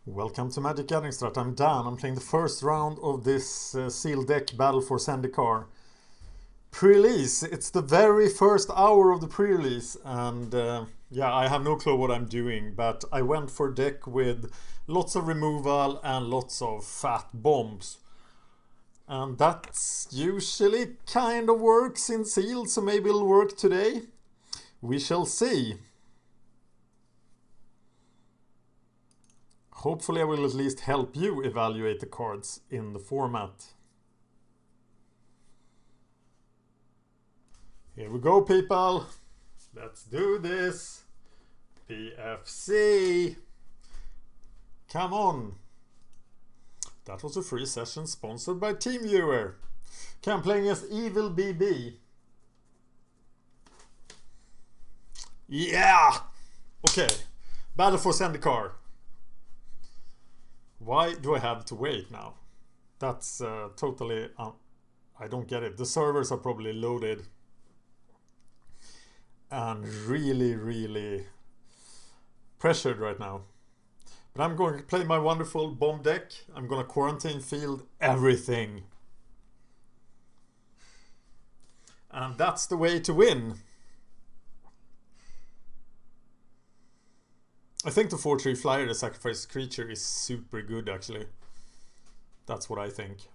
Welcome to Magic Gathering Strat. I'm Dan. I'm playing the first round of this sealed deck battle for Zendikar Prerelease. It's the very first hour of the pre-release, and yeah, I have no clue what I'm doing, but I went for a deck with lots of removal and lots of fat bombs. And that's usually kind of works in sealed, so maybe it'll work today. We shall see. Hopefully I will at least help you evaluate the cards in the format. Here we go, people. Let's do this. PFC. Come on. That was a free session sponsored by TeamViewer. Okay, I'm playing as Evil BB. Yeah! Okay. Battle for Zendikar. Why do I have to wait now? That's totally... I don't get it. The servers are probably loaded. And really pressured right now. But I'm going to play my wonderful bomb deck. I'm going to quarantine field everything. And that's the way to win. I think the 4/3 flyer, the sacrifice creature, is super good actually. That's what I think.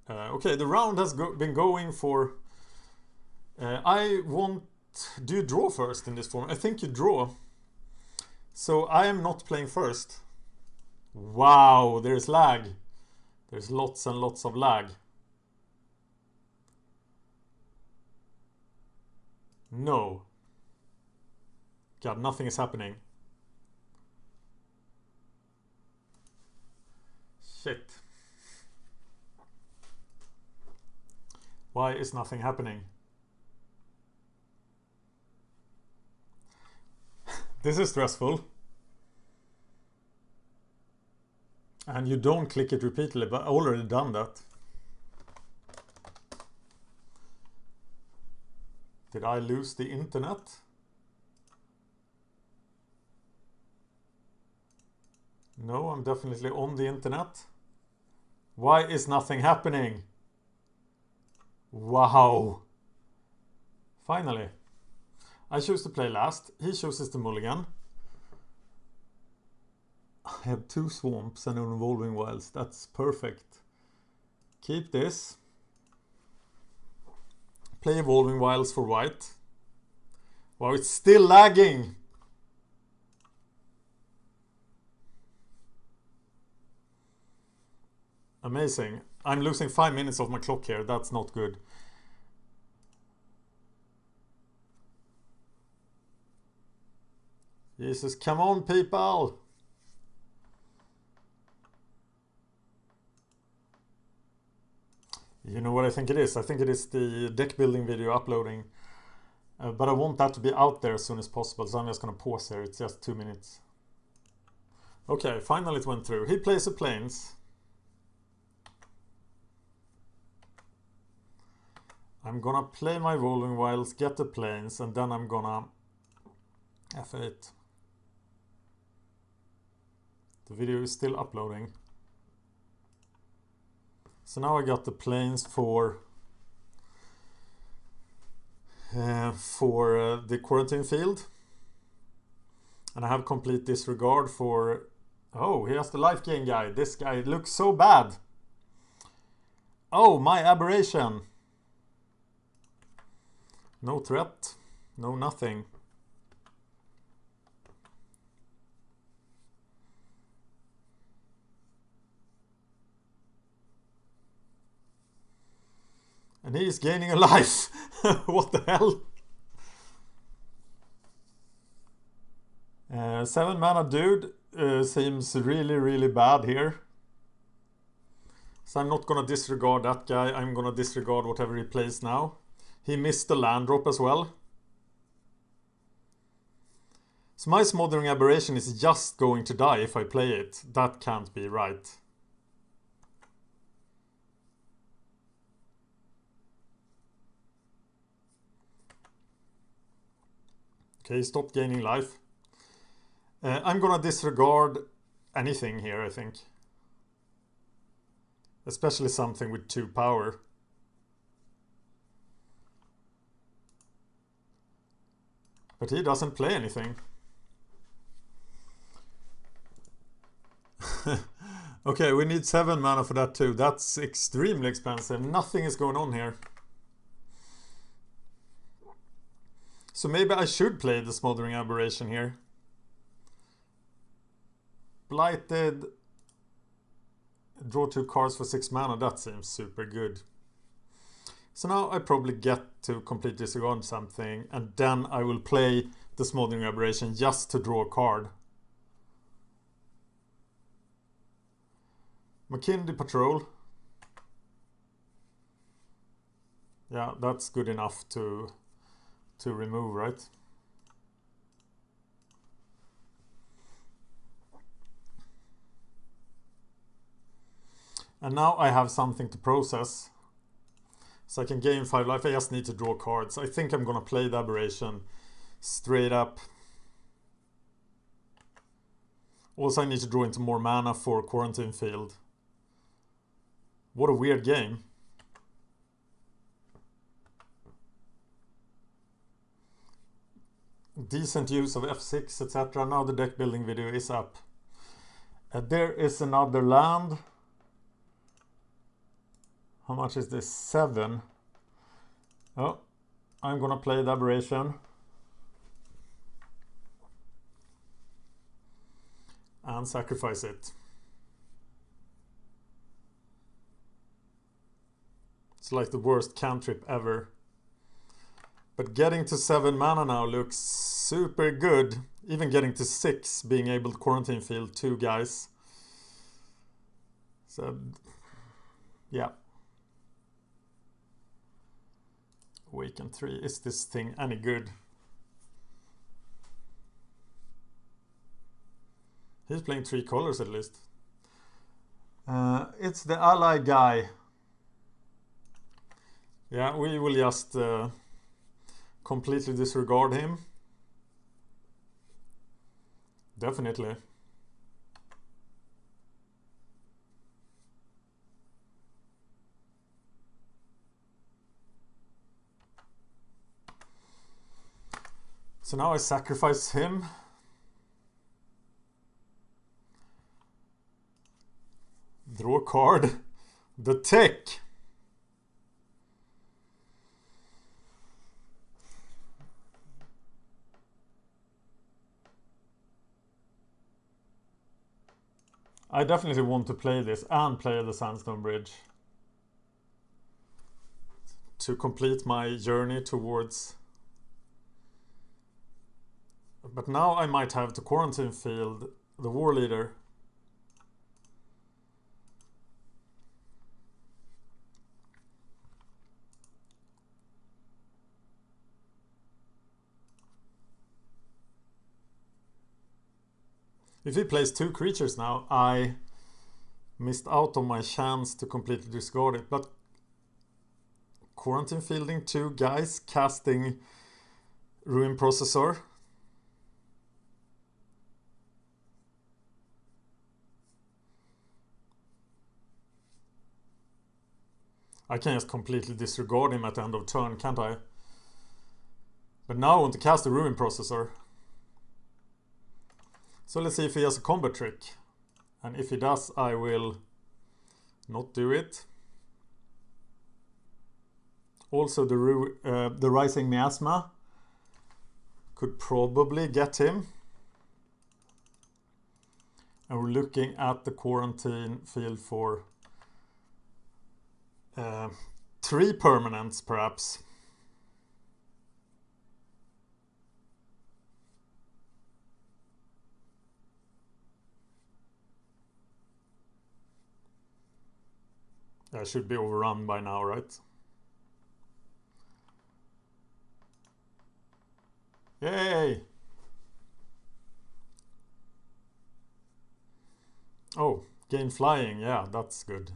Okay, the round has been going for... I want... Do you draw first in this form? I think you draw. So I am not playing first. Wow, there's lag. There's lots and lots of lag. No. God, nothing is happening. Shit. Why is nothing happening? This is stressful. And you don't click it repeatedly, but I already done that. Did I lose the internet? No, I'm definitely on the internet. Why is nothing happening? Wow. Finally. I choose to play last. He chooses the mulligan. I have 2 swamps and an evolving wilds. That's perfect. Keep this. Play evolving wilds for white. Wow, it's still lagging. Amazing. I'm losing 5 minutes of my clock here. That's not good. Jesus, come on, people! You know what I think it is? I think it is the deck building video uploading. But I want that to be out there as soon as possible, so I'm just going to pause here. It's just 2 minutes. Okay, finally it went through. He plays the plains. I'm gonna play my Rolling Wilds, get the plains, and then I'm gonna F8. The video is still uploading. So now I got the plains for the quarantine field. And I have complete disregard for... Oh, he has the life gain guy. This guy looks so bad. Oh, my aberration. No threat. No nothing. And he is gaining a life. What the hell? 7 mana dude seems really bad here. So I'm not gonna disregard that guy. I'm gonna disregard whatever he plays now. He missed the land drop as well. So my Smothering Aberration is just going to die if I play it. That can't be right. Okay, stop gaining life. I'm gonna disregard anything here, I think. Especially something with 2 power. But he doesn't play anything. Okay, we need 7 mana for that too. That's extremely expensive. Nothing is going on here. So maybe I should play the Smothering Aberration here. Blighted. Draw 2 cards for 6 mana. That seems super good. So now I probably get to complete disregard something, and then I will play the Smothering Aberration just to draw a card. McKinley Patrol. Yeah, that's good enough to remove, right? And now I have something to process. So I can gain 5 life. I just need to draw cards. I think I'm gonna play the Aberration straight up. Also, I need to draw into more mana for Quarantine Field. What a weird game. Decent use of F6, etc. Now the deck building video is up. There is another land. How much is this? 7. Oh, I'm gonna play the Aberration. And sacrifice it. It's like the worst cantrip ever. But getting to 7 mana now looks super good. Even getting to 6, being able to Quarantine Field 2 guys. So, yeah. Awaken 3. Is this thing any good? He's playing 3 colors at least. It's the ally guy. Yeah, we will just completely disregard him. Definitely. So now I sacrifice him. Draw a card. The Tech. I definitely want to play this and play the Sandstone Bridge to complete my journey towards. But now I might have to Quarantine Field the War Leader. If he plays 2 creatures now, I missed out on my chance to completely discard it. But Quarantine Fielding 2 guys, casting Ruin Processor. I can just completely disregard him at the end of turn, can't I? But now I want to cast the Ruin Processor. So let's see if he has a combat trick. And if he does, I will not do it. Also, the Rising Miasma could probably get him. And we're looking at the Quarantine Field for 3 permanents, perhaps. I should be overrun by now, right? Yay! Oh, gain flying. Yeah, that's good.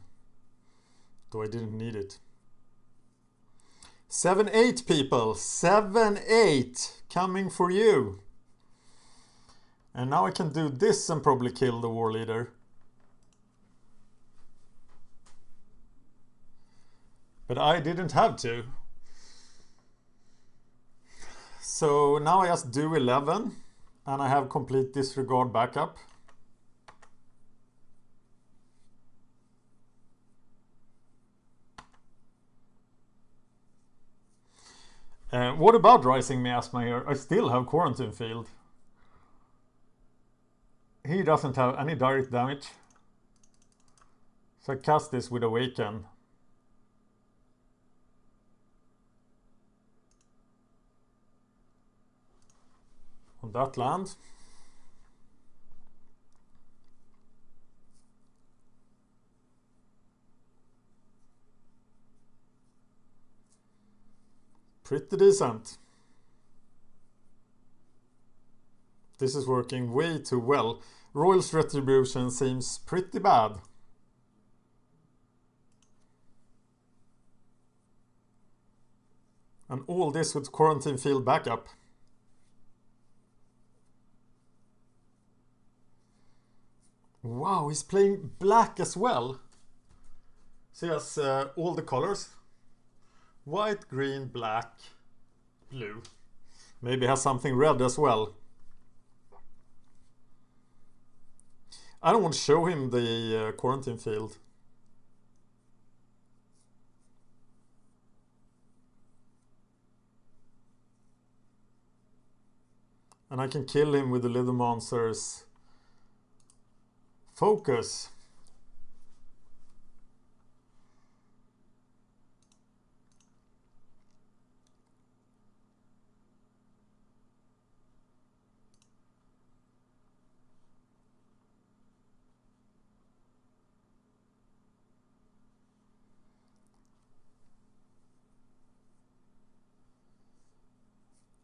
Though I didn't need it. 7-8 people. 7-8 coming for you. And now I can do this and probably kill the war leader. But I didn't have to. So now I just do 11 and I have complete disregard backup. What about Rising Miasma here? I still have Quarantine Field. He doesn't have any direct damage. So I cast this with Awaken. On that land. Pretty decent. This is working way too well. Royal's Retribution seems pretty bad. And all this with Quarantine Field backup. Wow, he's playing black as well. So he has all the colors. White, green, black, blue. Maybe has something red as well. I don't want to show him the Quarantine Field. And I can kill him with the Little Monsters. Focus.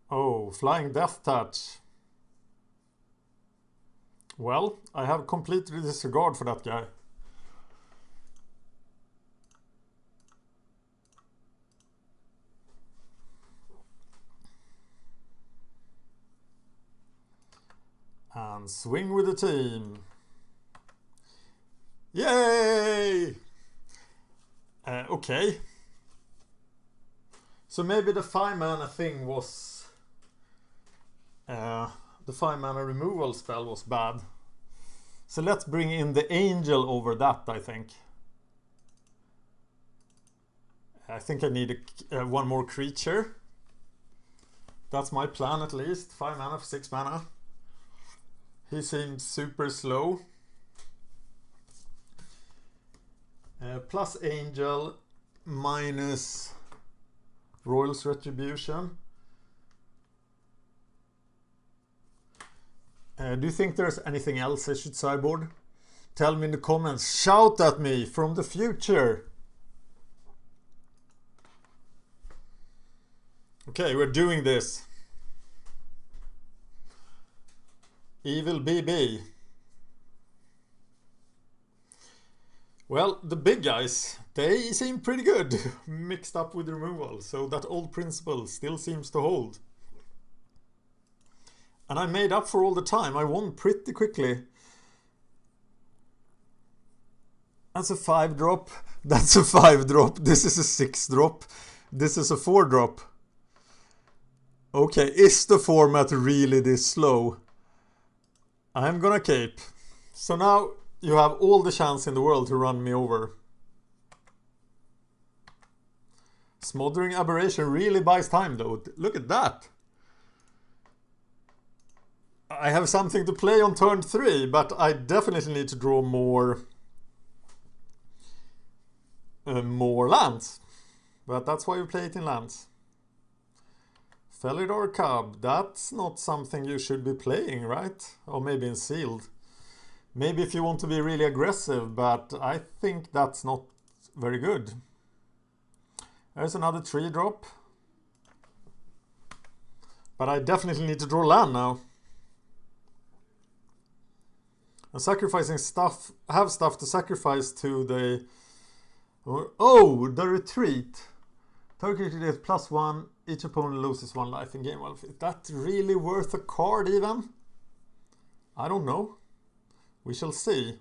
Oh, Flying Death Touch. Well, I have completely disregard for that guy. And swing with the team. Yay! Okay. So maybe the 5-mana thing was... the 5-mana removal spell was bad. So let's bring in the Angel over that, I think. I think I need one more creature. That's my plan at least. 5 mana for 6 mana. He seems super slow. Plus Angel, minus Royal's Retribution. Do you think there's anything else I should sideboard? Tell me in the comments. Shout at me from the future. Okay, we're doing this. Evil BB. Well, the big guys, they seem pretty good. Mixed up with removal. So that old principle still seems to hold. And I made up for all the time. I won pretty quickly. That's a 5-drop. That's a 5-drop. This is a 6-drop. This is a 4-drop. Okay, is the format really this slow? I'm gonna cape. So now you have all the chance in the world to run me over. Smothering Aberration really buys time though. Look at that. I have something to play on turn 3, but I definitely need to draw more lands. But that's why we play it in lands. Felidar Cub, that's not something you should be playing, right? Or maybe in sealed. Maybe if you want to be really aggressive, but I think that's not very good. There's another 3-drop. But I definitely need to draw land now. And sacrificing stuff, have stuff to sacrifice to the... Oh, the retreat. Target is +1, each opponent loses 1 life in game. Well, is that really worth a card even? I don't know. We shall see.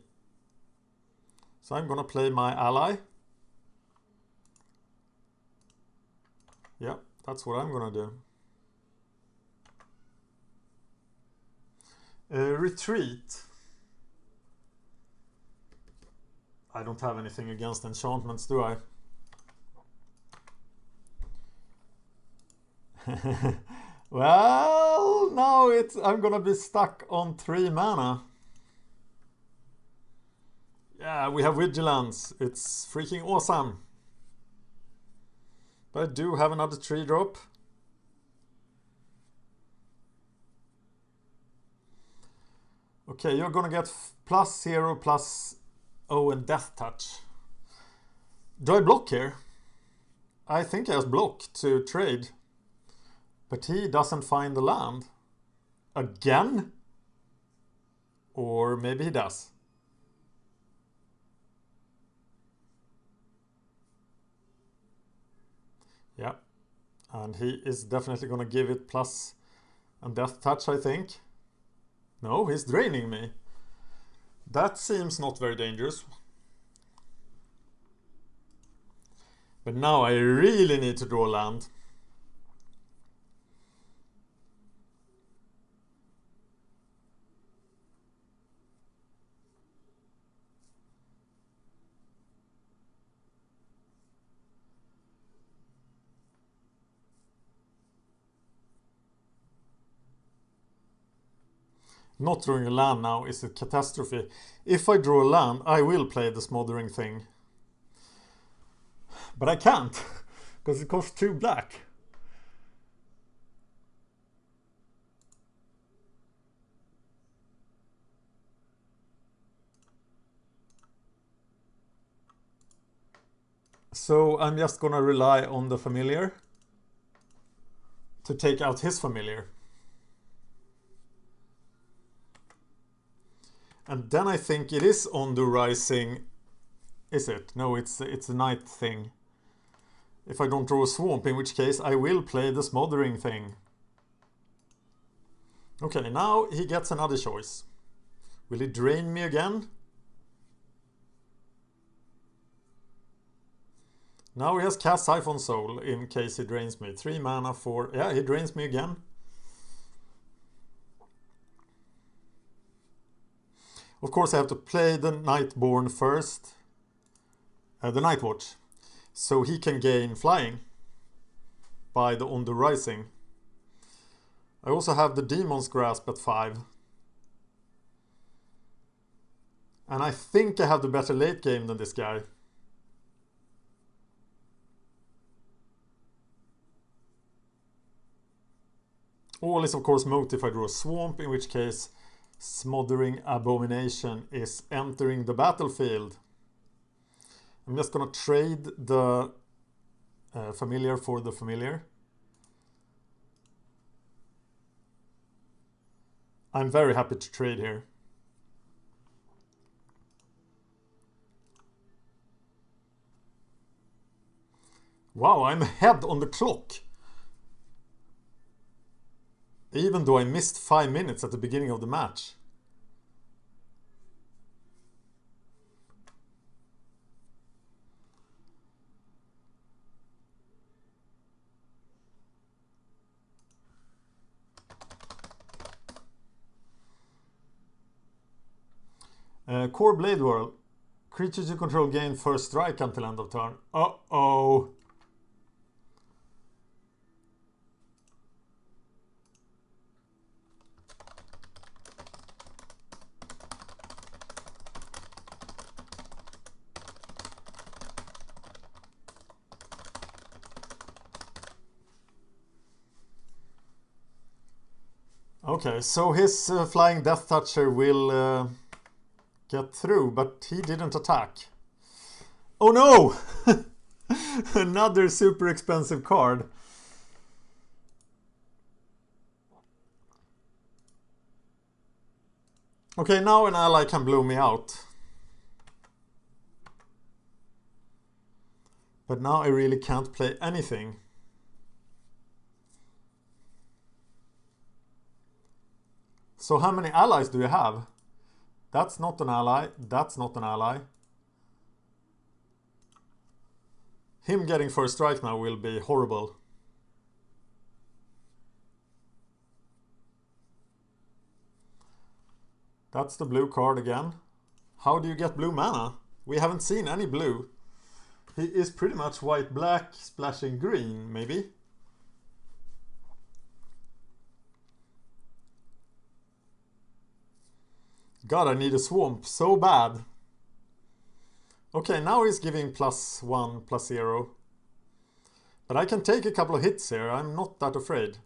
So I'm gonna play my ally. Yeah, that's what I'm gonna do. Retreat. I don't have anything against enchantments, do I? Well, now I'm gonna be stuck on 3 mana. Yeah, we have Vigilance. It's freaking awesome. But I do have another 3-drop. Okay, you're gonna get +0, +0 and Death Touch. Do I block here? I think I have block to trade. But he doesn't find the land. Again? Or maybe he does. Yeah. And he is definitely gonna give it plus and Death Touch, I think. No, he's draining me. That seems not very dangerous. But now I really need to draw land. Not drawing a land now is a catastrophe. If I draw a land, I will play the Smothering thing. But I can't, because it costs 2 black. So I'm just gonna rely on the familiar to take out his familiar. And then I think it is on the rising. Is it? No, it's a night thing. If I don't draw a swamp, in which case I will play the Smothering thing. Okay, now he gets another choice. Will he drain me again? Now he has cast Siphon Soul in case he drains me. 3 mana for... Yeah, he drains me again. Of course I have to play the Nightborn first. The Nightwatch. So he can gain flying by the On the Rising. I also have the Demon's Grasp at 5. And I think I have the better late game than this guy. All is of course moot if I draw a swamp, in which case Smothering Abomination is entering the battlefield. I'm just gonna trade the familiar for the familiar. I'm very happy to trade here. Wow, I'm ahead on the clock. Even though I missed 5 minutes at the beginning of the match. Core Blade Whirl. Creatures you control gain first strike until end of turn. Uh-oh. Okay, so his Flying Death Toucher will get through, but he didn't attack. Oh no! Another super expensive card. Okay, now an ally can blow me out. But now I really can't play anything. So how many allies do you have? That's not an ally. That's not an ally. Him getting first strike now will be horrible. That's the blue card again. How do you get blue mana? We haven't seen any blue. He is pretty much white-black, splashing green, maybe. God, I need a swamp so bad. Okay, now he's giving +1, +0. But I can take a couple of hits here. I'm not that afraid.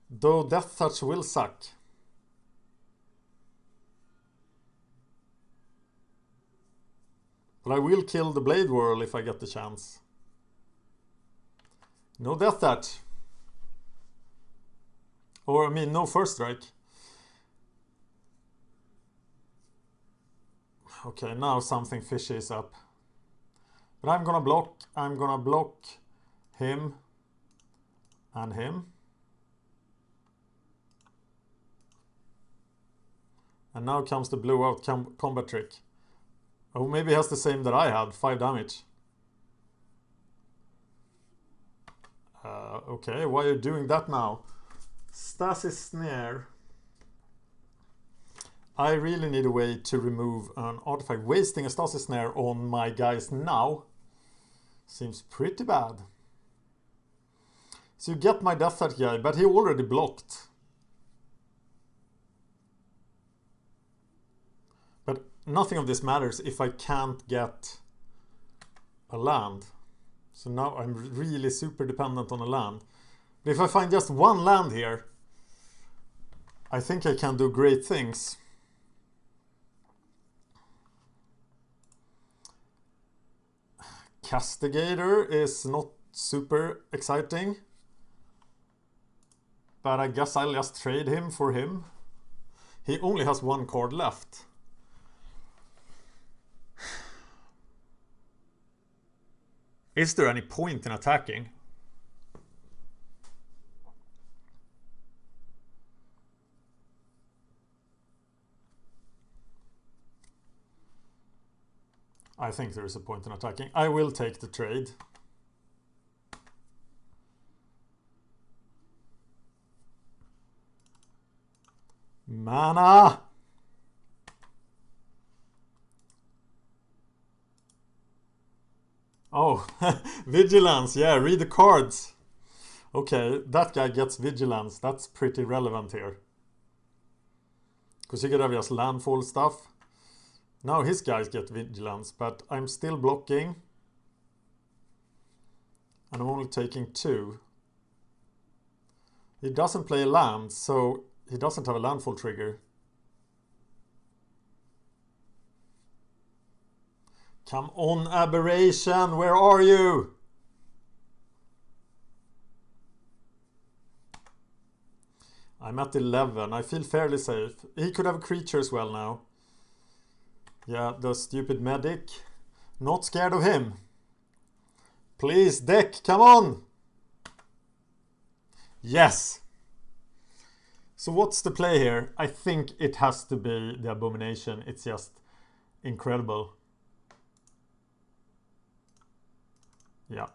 Though Death Touch will suck. But I will kill the Blade Whirl if I get the chance. No Death Touch. Or, I mean, no first strike. Okay, now something fishy is up. But I'm gonna block him and him. And now comes the blue out combat trick. Oh, maybe he has the same that I had, 5 damage. Okay, why are you doing that now? Stasis Snare. I really need a way to remove an artifact. Wasting a Stasis Snare on my guys now seems pretty bad. So you get my Death Touch guy, but he already blocked. But nothing of this matters if I can't get a land. So now I'm really super dependent on a land. But if I find just one land here, I think I can do great things. Castigator is not super exciting. But I guess I'll just trade him for him. He only has 1 card left. Is there any point in attacking? I think there is a point in attacking. I will take the trade. Mana! Oh, Vigilance. Yeah, read the cards. Okay, that guy gets Vigilance. That's pretty relevant here. Because you could have just landfall stuff. Now his guys get Vigilance, but I'm still blocking. And I'm only taking 2. He doesn't play a land, so he doesn't have a landfall trigger. Come on, Aberration, where are you? I'm at 11. I feel fairly safe. He could have a creature as well now. Yeah, the stupid medic. Not scared of him. Please, deck, come on! Yes! So what's the play here? I think it has to be the Abomination. It's just incredible. Yeah.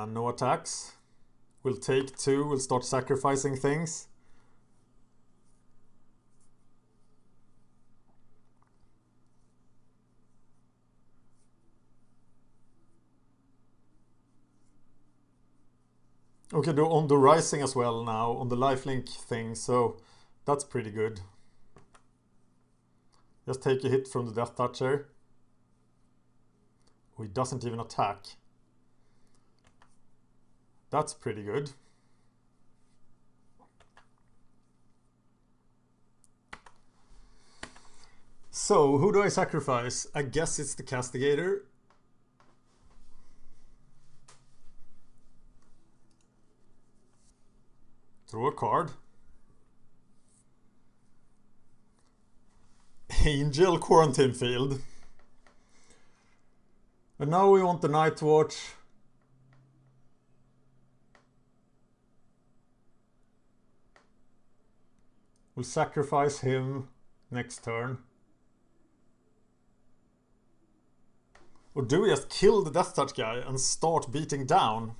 No attacks. We'll take 2. We'll start sacrificing things. Okay, they're on the Rising as well now, on the lifelink thing, so that's pretty good. Just take a hit from the Death Toucher. Oh, he doesn't even attack. That's pretty good. So, who do I sacrifice? I guess it's the Castigator. Throw a card. Angel Quarantine Field. And now we want the Night Watch. We'll sacrifice him next turn. Or do we just kill the Death Touch guy and start beating down?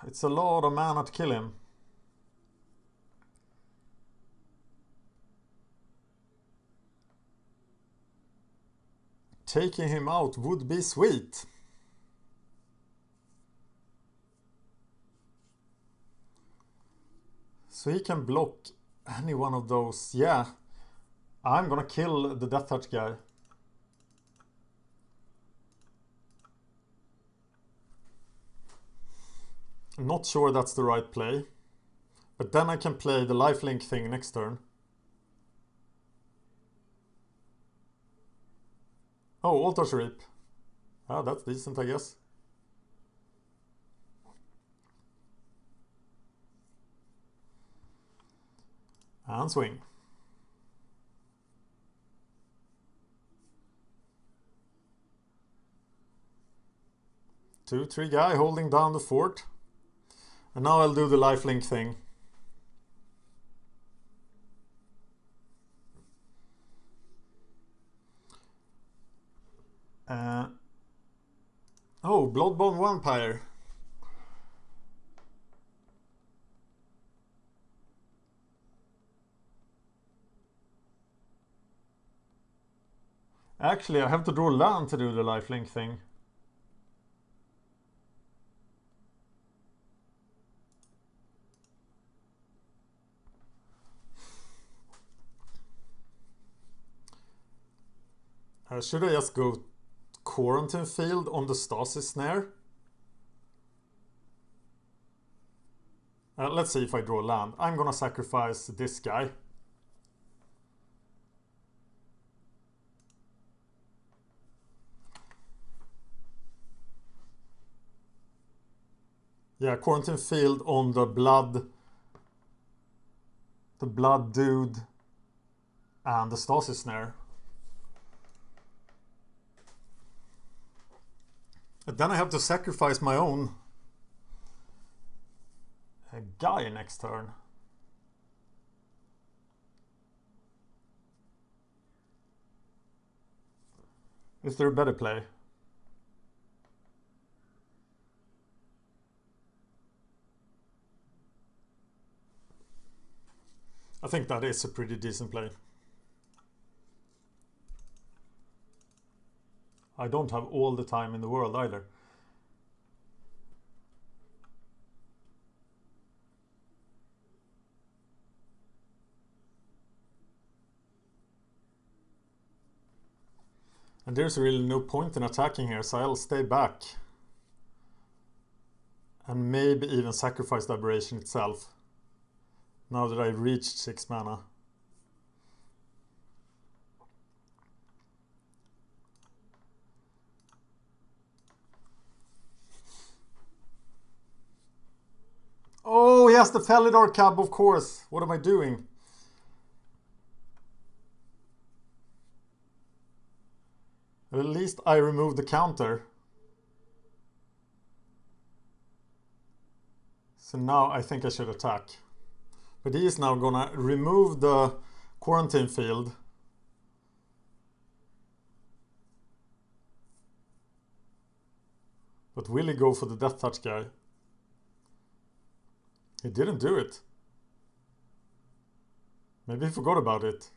It's a lot of mana to kill him. Taking him out would be sweet. So he can block any one of those. Yeah, I'm gonna kill the Death Touch guy. I'm not sure that's the right play. But then I can play the lifelink thing next turn. Oh, Altar's Reap. Ah, that's decent, I guess. And swing. 2/3 guy holding down the fort. And now I'll do the lifelink thing. Oh, Bloodborne Vampire. Actually, I have to draw land to do the lifelink thing. Should I just go Quarantine Field on the Stasis Snare? Let's see if I draw land. I'm gonna sacrifice this guy. Yeah, Quarantine Field on the blood dude and the Stasis Snare. And then I have to sacrifice my own guy next turn. Is there a better play? I think that is a pretty decent play. I don't have all the time in the world either. And there's really no point in attacking here, so I'll stay back. And maybe even sacrifice the Aberration itself. Now that I've reached 6 mana. Oh, he has the Felidar Cub, of course. What am I doing? At least I removed the counter. So now I think I should attack. But he is now gonna remove the Quarantine Field. But will he go for the Death Touch guy? He didn't do it. Maybe he forgot about it.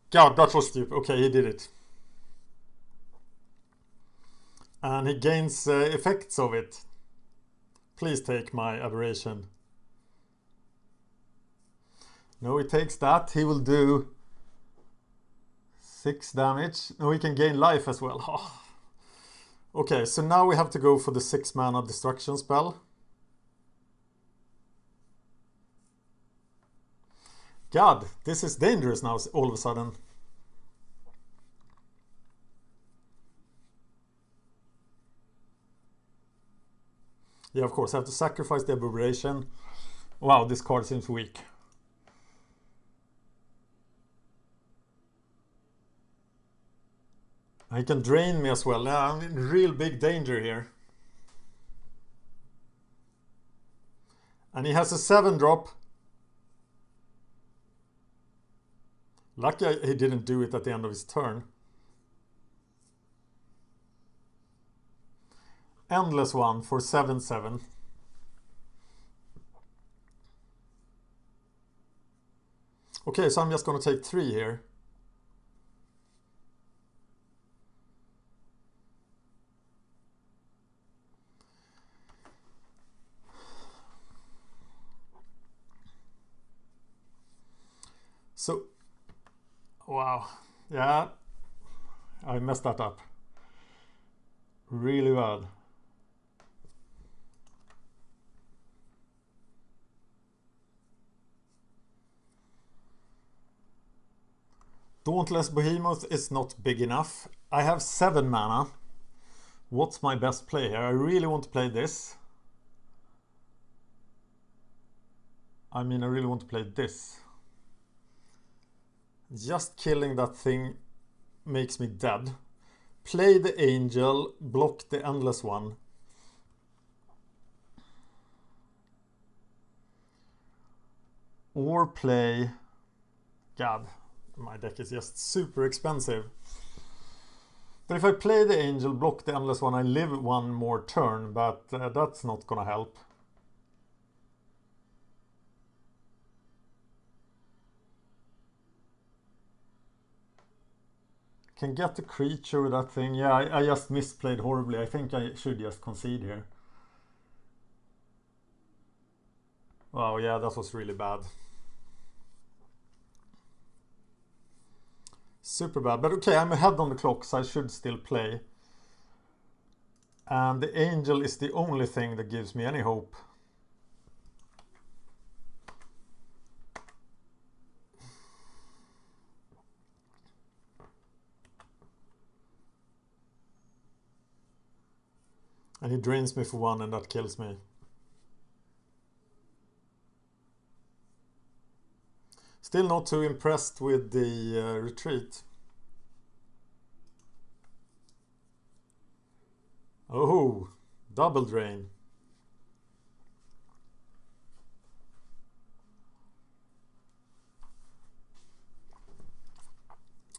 God, that was stupid. Okay, he did it. And he gains effects of it. Please take my Aberration. No, he takes that. He will do 6 damage. No, he can gain life as well. Oh. Okay, so now we have to go for the 6 mana destruction spell. God, this is dangerous now all of a sudden. Yeah, of course, I have to sacrifice the Aberration. Wow, this card seems weak. He can drain me as well. Yeah, I'm in real big danger here. And he has a 7-drop. Lucky he didn't do it at the end of his turn. Endless one for 7/7. Okay, so I'm just going to take 3 here. So, wow, yeah, I messed that up really bad. Dauntless Behemoth is not big enough. I have 7 mana. What's my best play here? I really want to play this. I mean, I really want to play this. Just killing that thing makes me dead. Play the angel, block the endless one. Or play... God, my deck is just super expensive. But if I play the angel, block the endless one, I live 1 more turn, but that's not gonna help. Can get the creature with that thing. Yeah, I just misplayed horribly. I think I should just concede here. Wow, yeah, that was really bad. Super bad. But okay, I'm ahead on the clock, so I should still play. And the angel is the only thing that gives me any hope. And he drains me for 1 and that kills me. Still not too impressed with the retreat. Oh, double drain.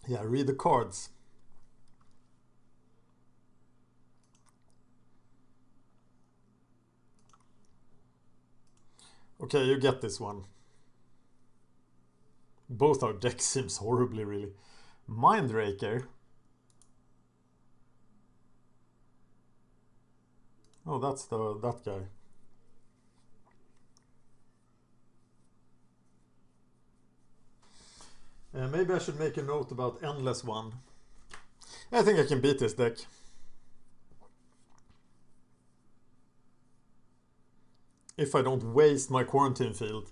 Yeah, read the cards. Okay, you get this one. Both our decks seems horribly, really. Mindraker. Oh, that's that guy. Maybe I should make a note about Endless One. I think I can beat this deck. If I don't waste my quarantine field.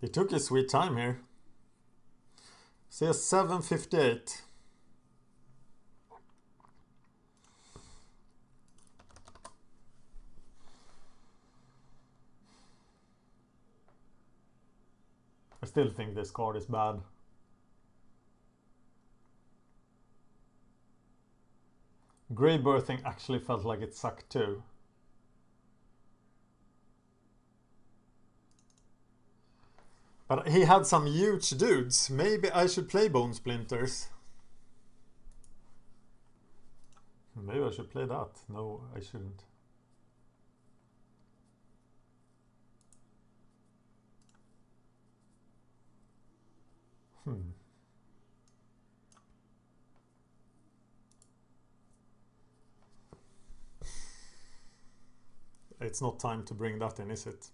He took his sweet time here. So he has 758. I still think this card is bad. Grey Birthing actually felt like it sucked too. But he had some huge dudes. Maybe I should play Bone Splinters. Maybe I should play that. No, I shouldn't. It's not time to bring that in, is it?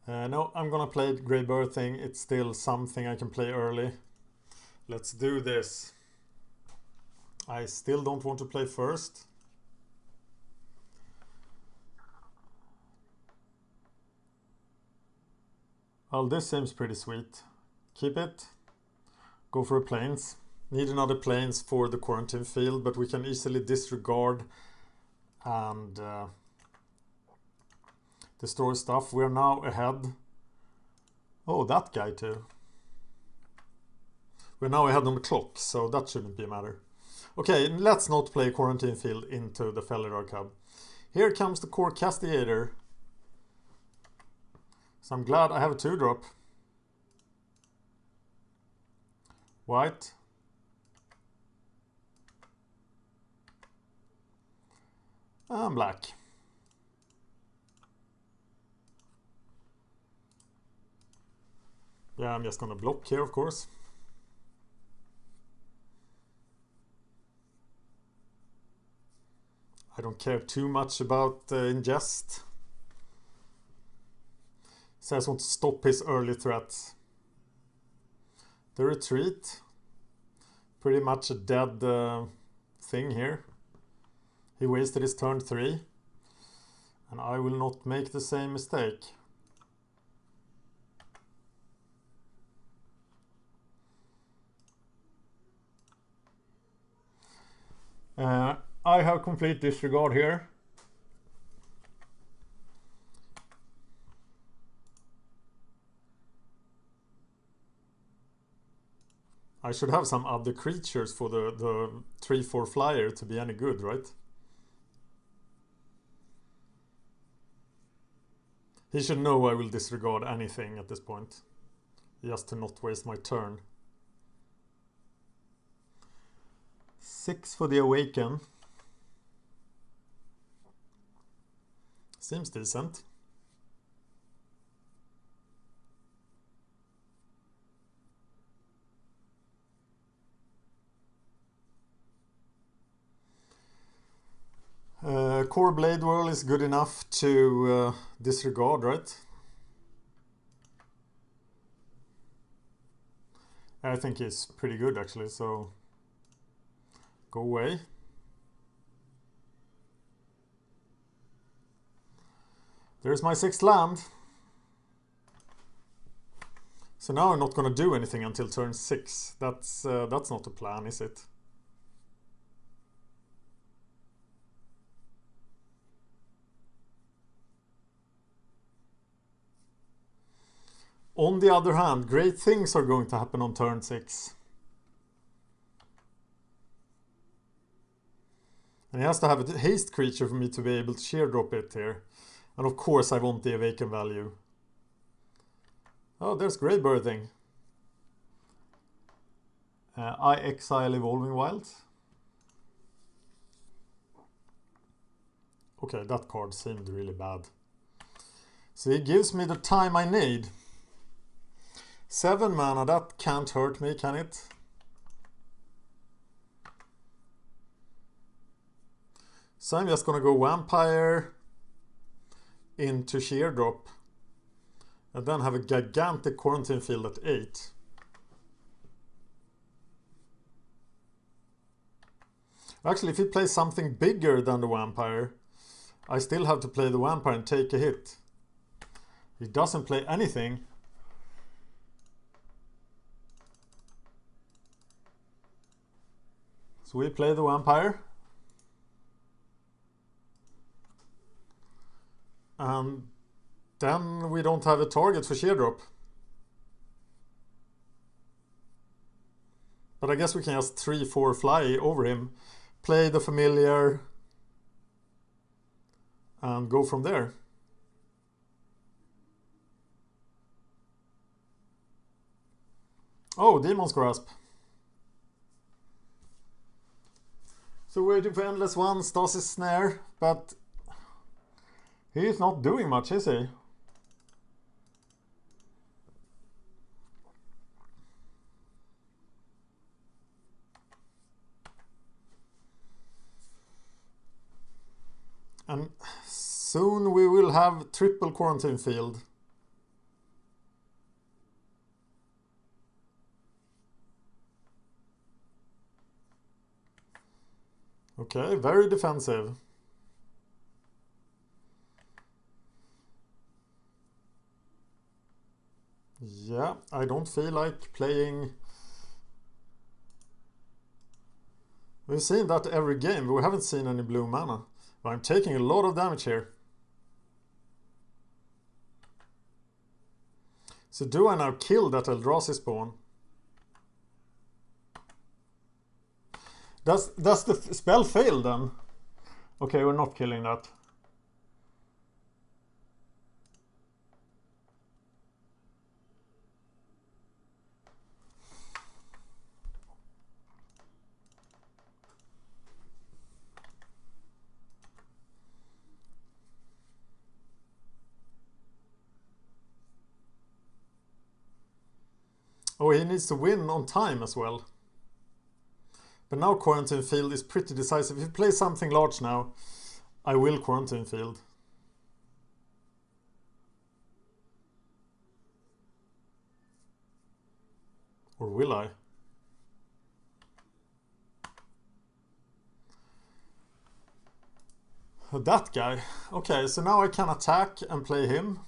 No, I'm gonna play Grey Birthing. It's still something I can play early. Let's do this. I still don't want to play first. Well, this seems pretty sweet. Keep it. Go for a plains. Need another plains for the quarantine field, but we can easily disregard and destroy stuff. We are now ahead Oh, that guy too. We're now ahead on the clock, so that shouldn't be a matter. Okay, let's not play Quarantine Field into the Felidar Cub. Here comes the Core Castigator. So I'm glad I have a 2-drop. White. And black. Yeah, I'm just gonna block here, of course. I don't care too much about ingest. Says want to stop his early threats. The retreat. Pretty much a dead thing here. He wasted his turn 3. And I will not make the same mistake. I have complete disregard here. I should have some other creatures for the 3/4 flyer to be any good, right? He should know I will disregard anything at this point. Just to not waste my turn. 6 for the Awaken. Seems decent. Core Blade Whirl is good enough to disregard, right? I think he's pretty good actually, so go away. There's my 6th land. So now I'm not going to do anything until turn 6. That's not the plan, is it? On the other hand, great things are going to happen on turn 6. And he has to have a haste creature for me to be able to sheer drop it here. And of course I want the Awaken value. Oh, there's Grey Birthing. I exile Evolving Wilds. Okay, that card seemed really bad. So he gives me the time I need. 7 mana, that can't hurt me, can it? So I'm just gonna go Vampire into Sheer Drop. And then have a gigantic Quarantine Field at 8. Actually, if he plays something bigger than the Vampire, I still have to play the Vampire and take a hit. He doesn't play anything. So we play the Vampire. And then we don't have a target for Sheer Drop. But I guess we can just 3/4 fly over him, play the Familiar, and go from there. Oh, Demon's Grasp. So waiting for Endless One, Stasis Snare, but he is not doing much, is he? And soon we will have triple Quarantine Field. Okay, very defensive. Yeah, I don't feel like playing. We've seen that every game, but we haven't seen any blue mana. But I'm taking a lot of damage here. So do I now kill that Eldrazi spawn? Does the spell fail then? Okay, we're not killing that. Oh, he needs to win on time as well. But now Quarantine Field is pretty decisive. If you play something large now, I will Quarantine Field. Or will I? That guy. Okay, so now I can attack and play him.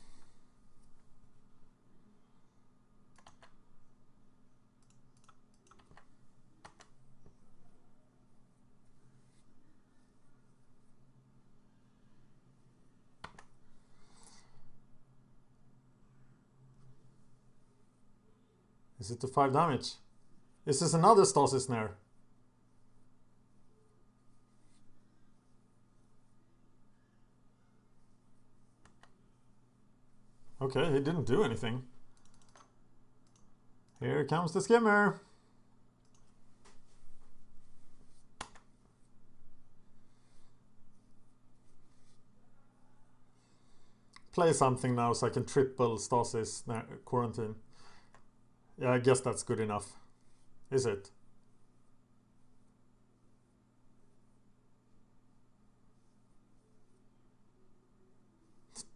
Is it the 5 damage? Is this another Stasis Snare? Okay, he didn't do anything. Here comes the skimmer. Play something now so I can triple Stasis Quarantine. Yeah, I guess that's good enough. Is it?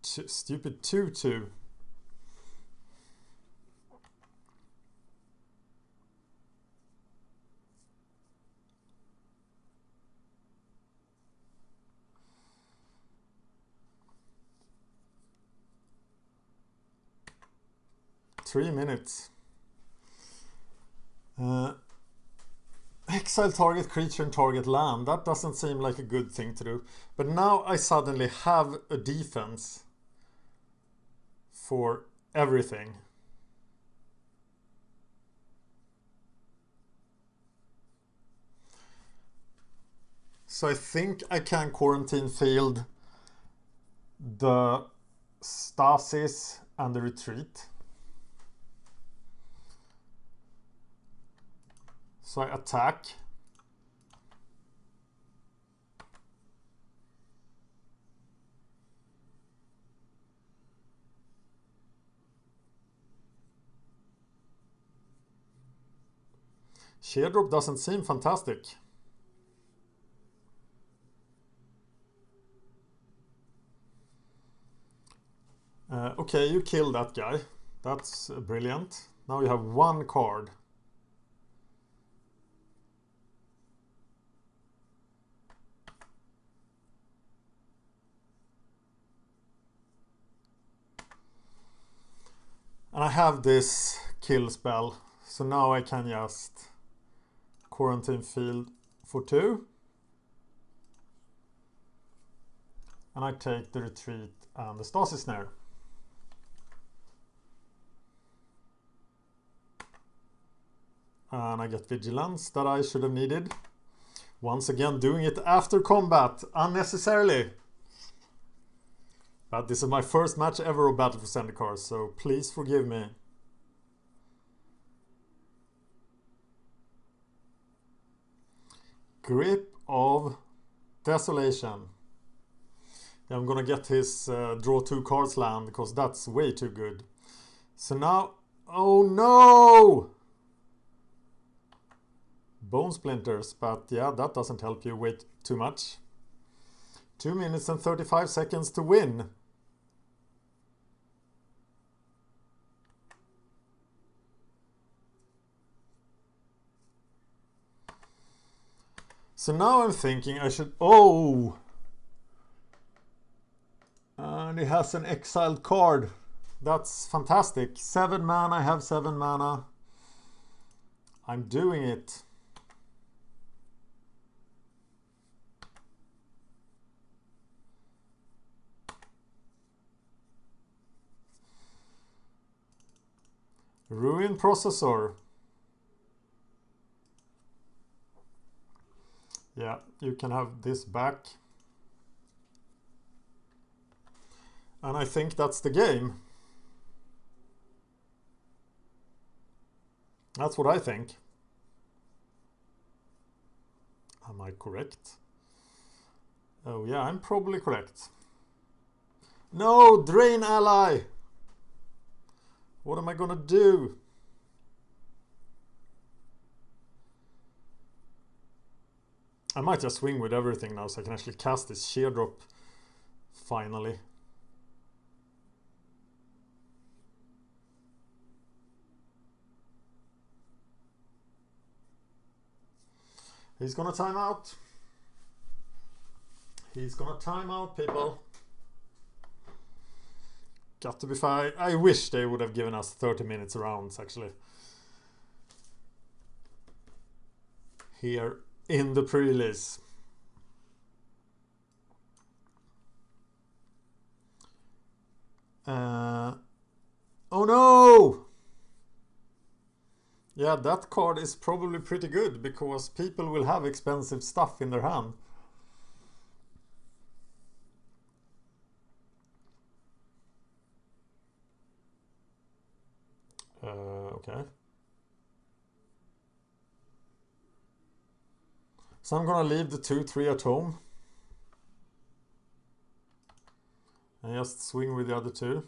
Stupid 2-2. Three minutes. Exile target creature and target land. That doesn't seem like a good thing to do. But now I suddenly have a defense for everything. So I think I can Quarantine Field the Stasis and the Retreat. So I attack. Sheer drop doesn't seem fantastic. Okay, you kill that guy. That's brilliant. Now you have one card. And I have this kill spell. So now I can just Quarantine Field for 2. And I take the Retreat and the Stasis Snare. And I get Vigilance that I should have needed. Once again, doing it after combat, unnecessarily. But this is my first match ever of Battle for Zendikar, so please forgive me. Grip of Desolation. Yeah, I'm gonna get his draw 2 cards land, because that's way too good. So now, oh no! Bone Splinters, but yeah, that doesn't help you wait too much. 2 minutes and 35 seconds to win. So now I'm thinking I should... Oh! And he has an exiled card. That's fantastic. 7 mana, I have 7 mana. I'm doing it. Ruin processor. Yeah, you can have this back. And I think that's the game. That's what I think. Am I correct? Oh yeah, I'm probably correct. No, drain ally! What am I gonna do? I might just swing with everything now so I can actually cast this sheer drop finally. He's gonna time out. He's gonna time out, people. Got to be fine. I wish they would have given us 30 minutes rounds, actually. Here in the pre-release. Oh no! Yeah, that card is probably pretty good because people will have expensive stuff in their hand. Okay. So I'm gonna leave the 2-3 at home. And just swing with the other two.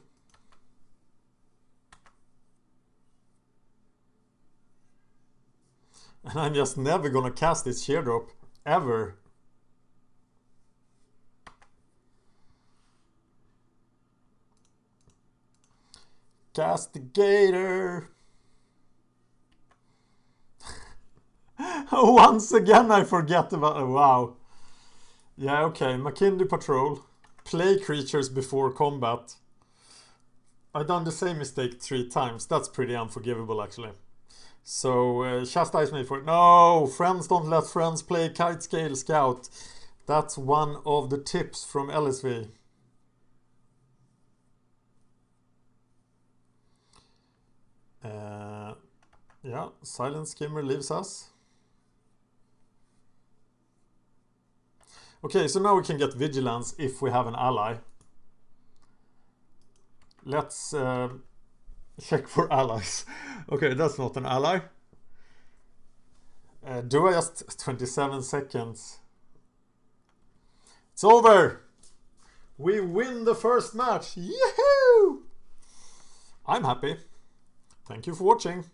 And I'm just never gonna cast this sheer drop, ever. Castigator. Once again I forget about... Oh, wow. Yeah, okay. McKinley Patrol. Play creatures before combat. I've done the same mistake 3 times. That's pretty unforgivable, actually. So, chastise me for it. No! Friends don't let friends play Kite Scale Scout. That's one of the tips from LSV. Yeah, Silent Skimmer leaves us. Okay, so now we can get Vigilance if we have an ally. Let's check for allies. Okay, that's not an ally. Do I just... 27 seconds. It's over! We win the first match! Yahoo! I'm happy. Thank you for watching.